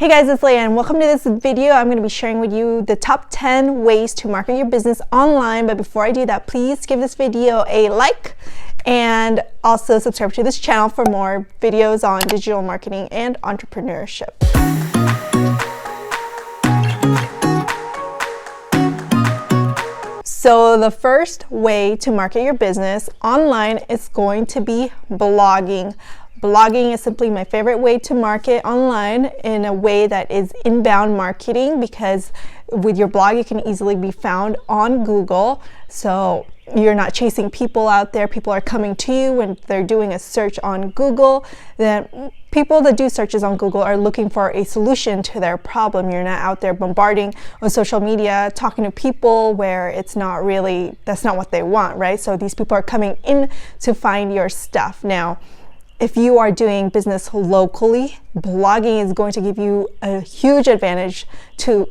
Hey guys, it's Leia and welcome to this video. I'm going to be sharing with you the top 10 ways to market your business online. But before I do that, please give this video a like and also subscribe to this channel for more videos on digital marketing and entrepreneurship. So the first way to market your business online is going to be blogging. Blogging is simply my favorite way to market online in a way that is inbound marketing, because with your blog you can easily be found on Google. So you're not chasing people out there. People are coming to you when they're doing a search on Google. Then people that do searches on Google are looking for a solution to their problem. You're not out there bombarding on social media, talking to people where it's not really, that's not what they want, right? So these people are coming in to find your stuff. Now, if you are doing business locally, blogging is going to give you a huge advantage to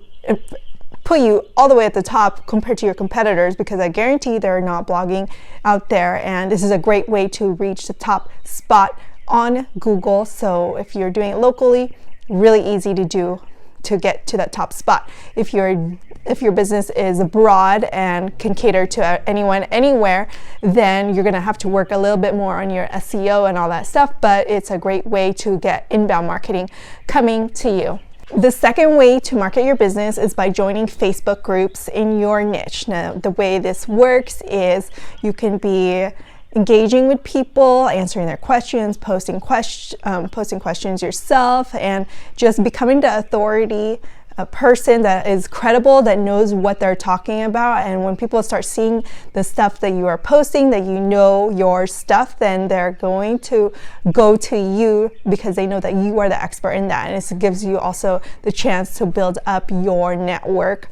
put you all the way at the top compared to your competitors, because I guarantee they're not blogging out there, and this is a great way to reach the top spot on Google. So if you're doing it locally, really easy to do to get to that top spot. If your business is abroad and can cater to anyone anywhere, then you're gonna have to work a little bit more on your SEO and all that stuff, but it's a great way to get inbound marketing coming to you. The second way to market your business is by joining Facebook groups in your niche. Now, the way this works is you can be engaging with people, answering their questions, posting questions yourself, and just becoming the authority, a person that is credible, that knows what they're talking about. And when people start seeing the stuff that you are posting, that you know your stuff, then they're going to go to you because they know that you are the expert in that. And it gives you also the chance to build up your network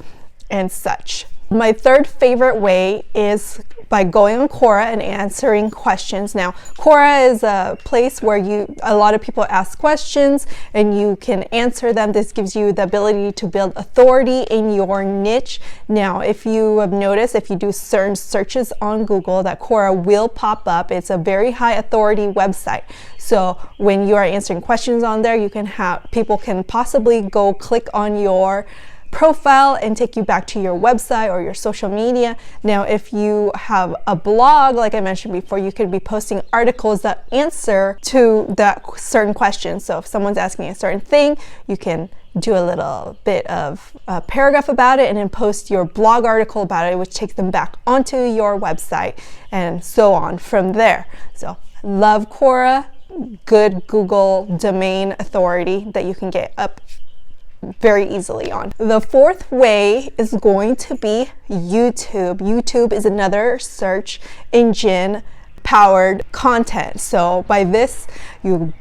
and such. My third favorite way is by going on Quora and answering questions. Now, Quora is a place where a lot of people ask questions and you can answer them. This gives you the ability to build authority in your niche. Now, if you have noticed, if you do certain searches on Google, that Quora will pop up. It's a very high authority website. So when you are answering questions on there, people can possibly go click on your profile and take you back to your website or your social media. Now, if you have a blog, like I mentioned before, you could be posting articles that answer to that certain question. So if someone's asking a certain thing, you can do a little bit of a paragraph about it and then post your blog article about it, which takes them back onto your website and so on from there. So love Quora, good Google domain authority that you can get up very easily on. The fourth way is going to be YouTube. YouTube is another search engine powered content. So by this, you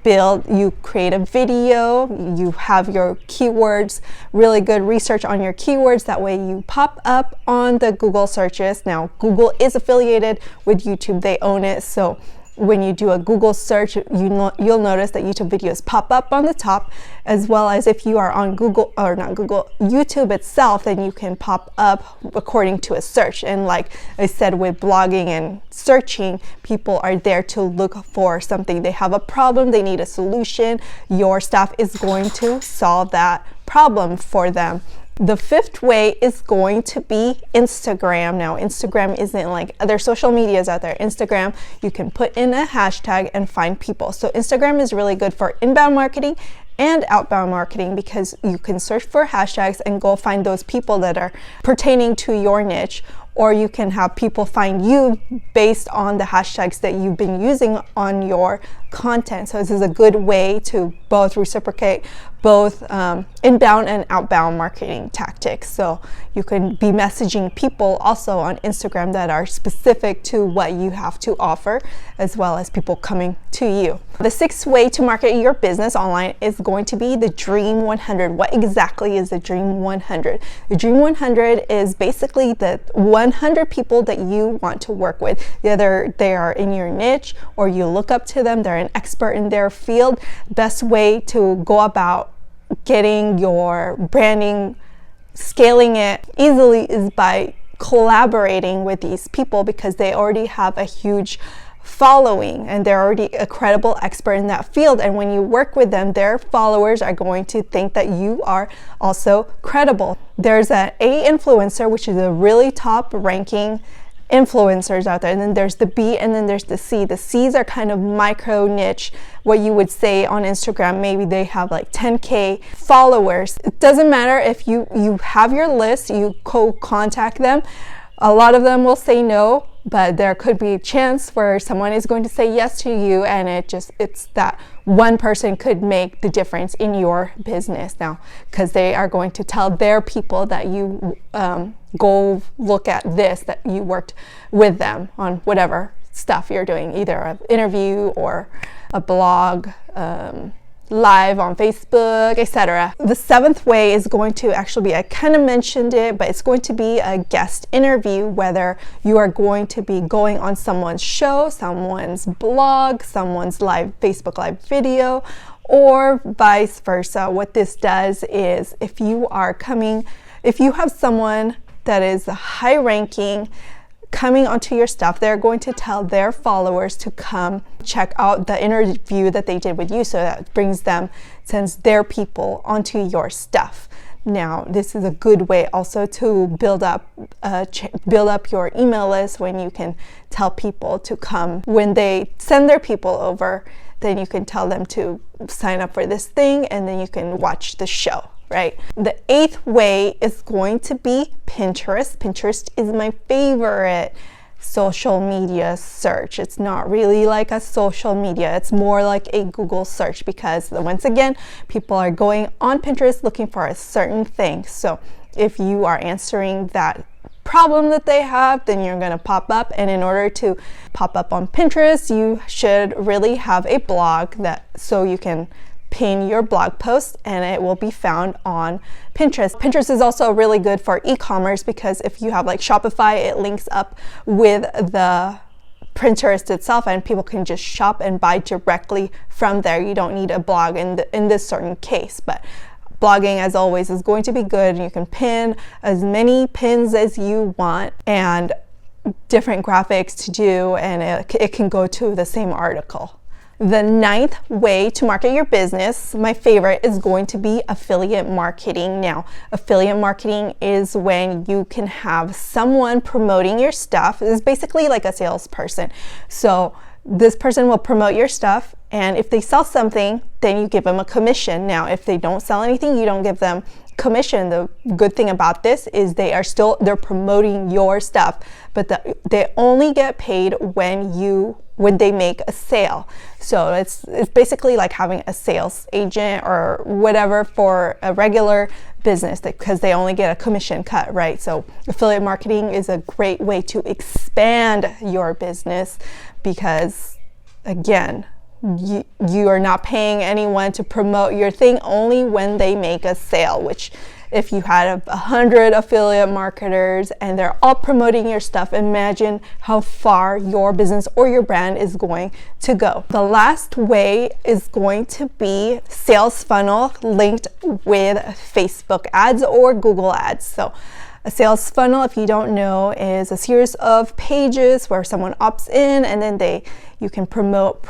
create a video, you have your keywords, really good research on your keywords. That way you pop up on the Google searches. Now, Google is affiliated with YouTube, they own it. So when you do a Google search, you'll notice that YouTube videos pop up on the top, as well as if you are on YouTube itself, then you can pop up according to a search. And like I said, with blogging and searching, people are there to look for something. They have a problem, they need a solution. Your staff is going to solve that problem for them. The fifth way is going to be Instagram. Now, Instagram isn't like other social medias out there. Instagram, you can put in a hashtag and find people. So Instagram is really good for inbound marketing and outbound marketing, because you can search for hashtags and go find those people that are pertaining to your niche, or you can have people find you based on the hashtags that you've been using on your content. So this is a good way to both reciprocate both inbound and outbound marketing tactics. So you can be messaging people also on Instagram that are specific to what you have to offer, as well as people coming to you. The sixth way to market your business online is going to be the Dream 100. What exactly is the Dream 100? The Dream 100 is basically the 100 people that you want to work with. Whether they are in your niche or you look up to them, they're an expert in their field. Best way to go about getting your branding, scaling it easily, is by collaborating with these people, because they already have a huge following, and they're already a credible expert in that field. And when you work with them, their followers are going to think that you are also credible. There's an A influencer, which is a really top ranking influencers out there, and then there's the B, and then there's the C. The C's are kind of micro niche, what you would say on Instagram. Maybe they have like 10K followers. It doesn't matter if you have your list, you contact them. A lot of them will say no, but there could be a chance where someone is going to say yes to you, and it's that one person could make the difference in your business now, because they are going to tell their people that you go look at this, that you worked with them on whatever stuff you're doing, either an interview or a blog, live on Facebook, etc. The seventh way is going to actually be, I kind of mentioned it, but it's going to be a guest interview, whether you are going to be going on someone's show, someone's blog, someone's live Facebook live video, or vice versa. What this does is if you have someone that is high ranking coming onto your stuff, they're going to tell their followers to come check out the interview that they did with you, so that sends their people onto your stuff. Now, this is a good way also to build up your email list, when you can tell people to come. When they send their people over, then you can tell them to sign up for this thing, and then you can watch the show. Right? The eighth way is going to be Pinterest. Pinterest is my favorite social media search. It's not really like a social media. It's more like a Google search, because once again, people are going on Pinterest looking for a certain thing. So if you are answering that problem that they have, then you're going to pop up. And in order to pop up on Pinterest, you should really have a blog so you can pin your blog post and it will be found on Pinterest. Pinterest is also really good for e-commerce, because if you have like Shopify, it links up with the Pinterest itself, and people can just shop and buy directly from there. You don't need a blog in this certain case, but blogging, as always, is going to be good. You can pin as many pins as you want, and different graphics to do, and it can go to the same article. The ninth way to market your business, my favorite, is going to be affiliate marketing. Now, affiliate marketing is when you can have someone promoting your stuff. It's basically like a salesperson. So this person will promote your stuff, and if they sell something, then you give them a commission. Now, if they don't sell anything, you don't give them commission. The good thing about this is they're promoting your stuff, but they only get paid when they make a sale. So it's basically like having a sales agent or whatever for a regular business, because they only get a commission cut, right? So affiliate marketing is a great way to expand your business, because again, you are not paying anyone to promote your thing, only when they make a sale. Which, if you had 100 affiliate marketers and they're all promoting your stuff, imagine how far your business or your brand is going to go. The last way is going to be sales funnel linked with Facebook ads or Google ads. So a sales funnel, if you don't know, is a series of pages where someone opts in, and then you can promote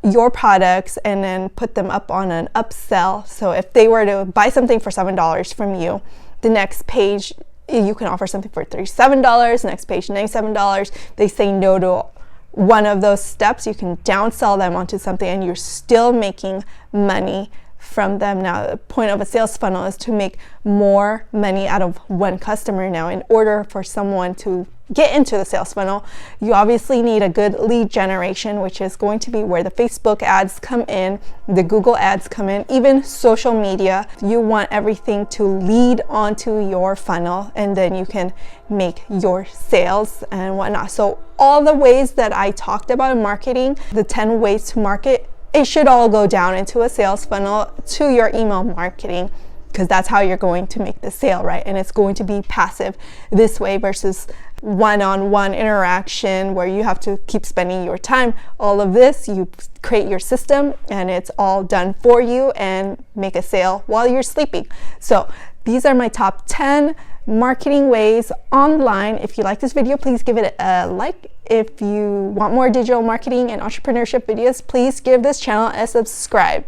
your products and then put them up on an upsell. So if they were to buy something for $7 from you, the next page you can offer something for $37, next page $97. They say no to one of those steps, you can downsell them onto something, and you're still making money from them. Now, the point of a sales funnel is to make more money out of one customer. Now, in order for someone to get into the sales funnel, you obviously need a good lead generation, which is going to be where the Facebook ads come in, the Google ads come in, even social media. You want everything to lead onto your funnel, and then you can make your sales and whatnot. So all the ways that I talked about in marketing, the 10 ways to market, it should all go down into a sales funnel to your email marketing, because that's how you're going to make the sale, right? And it's going to be passive this way versus one-on-one interaction where you have to keep spending your time. All of this, you create your system and it's all done for you, and make a sale while you're sleeping. So these are my top 10 marketing ways online. If you like this video, please give it a like If you want more digital marketing and entrepreneurship videos, please give this channel a subscribe.